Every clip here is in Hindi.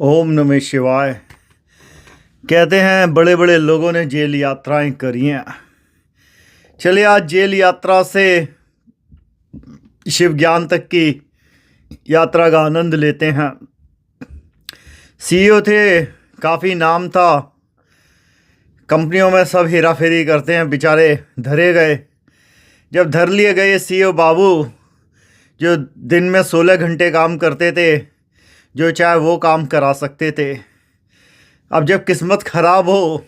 ओम नमः शिवाय। कहते हैं बड़े बड़े लोगों ने जेल यात्राएं करी हैं। चलिए आज जेल यात्रा से शिव ज्ञान तक की यात्रा का आनंद लेते हैं। सीईओ थे, काफ़ी नाम था, कंपनियों में सब हेरा फेरी करते हैं, बेचारे धरे गए। जब धर लिए गए सीईओ बाबू, जो दिन में 16 घंटे काम करते थे, जो चाहे वो काम करा सकते थे। अब जब किस्मत ख़राब हो,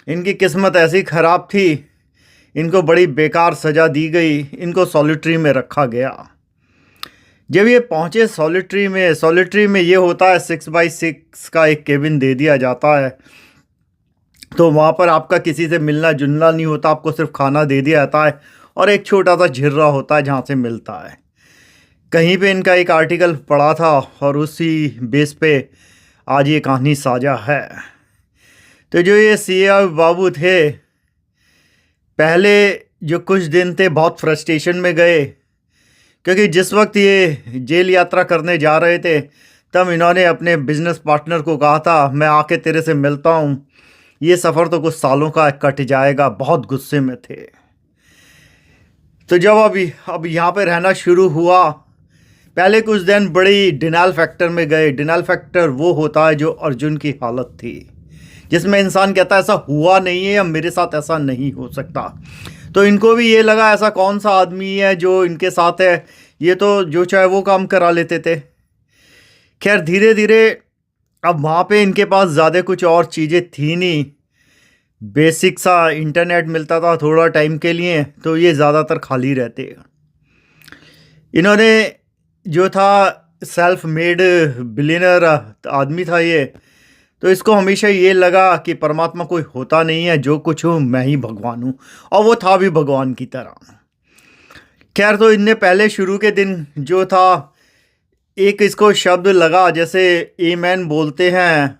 इनकी किस्मत ऐसी ख़राब थी, इनको बड़ी बेकार सज़ा दी गई, इनको सॉलिटरी में रखा गया। जब ये पहुँचे सॉलिटरी में ये होता है 6x6 का एक केबिन दे दिया जाता है। तो वहाँ पर आपका किसी से मिलना जुलना नहीं होता, आपको सिर्फ खाना दे दिया जाता है और एक छोटा सा झिर्रा होता है जहाँ से मिलता है। कहीं पे इनका एक आर्टिकल पढ़ा था और उसी बेस पे आज ये कहानी साझा है। तो जो ये सीईओ बाबू थे, पहले जो कुछ दिन थे बहुत फ्रस्ट्रेशन में गए, क्योंकि जिस वक्त ये जेल यात्रा करने जा रहे थे तब इन्होंने अपने बिजनेस पार्टनर को कहा था, मैं आके तेरे से मिलता हूँ, ये सफ़र तो कुछ सालों का कट जाएगा। बहुत गुस्से में थे। तो जब अब यहाँ पे रहना शुरू हुआ, पहले कुछ दिन बड़ी डिनाइल फैक्टर में गए। डिनाइल फैक्टर वो होता है जो अर्जुन की हालत थी, जिसमें इंसान कहता है ऐसा हुआ नहीं है या मेरे साथ ऐसा नहीं हो सकता। तो इनको भी ये लगा ऐसा कौन सा आदमी है जो इनके साथ है, ये तो जो चाहे वो काम करा लेते थे। खैर धीरे धीरे अब वहाँ पे इनके पास ज़्यादा कुछ और चीज़ें थी नहीं, बेसिक सा इंटरनेट मिलता था थोड़ा टाइम के लिए, तो ये ज़्यादातर खाली रहते। इन्होंने जो था सेल्फ मेड बिलियनर आदमी था ये, तो इसको हमेशा ये लगा कि परमात्मा कोई होता नहीं है, जो कुछ हूँ मैं ही भगवान हूँ, और वो था भी भगवान की तरह। खैर तो इनने पहले शुरू के दिन जो था, एक इसको शब्द लगा, जैसे एमैन बोलते हैं,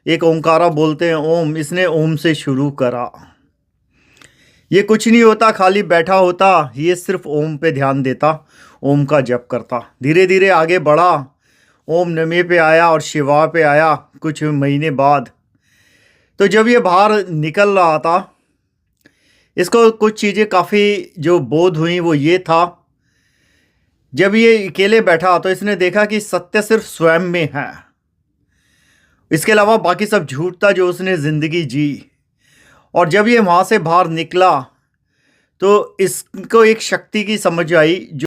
एक ओंकारा बोलते हैं ओम, इसने ओम से शुरू करा। ये कुछ नहीं होता, खाली बैठा होता, ये सिर्फ ओम पे ध्यान देता, ओम का जप करता। धीरे धीरे आगे बढ़ा, ओम नमः पे आया और शिवा पे आया कुछ महीने बाद। तो जब ये बाहर निकल रहा था, इसको कुछ चीज़ें काफ़ी जो बोध हुई वो ये था, जब ये अकेले बैठा तो इसने देखा कि सत्य सिर्फ स्वयं में है, इसके अलावा बाकी सब झूठ था जो उसने ज़िंदगी जी। और जब ये वहाँ से बाहर निकला तो इसको एक शक्ति की समझ आई, जो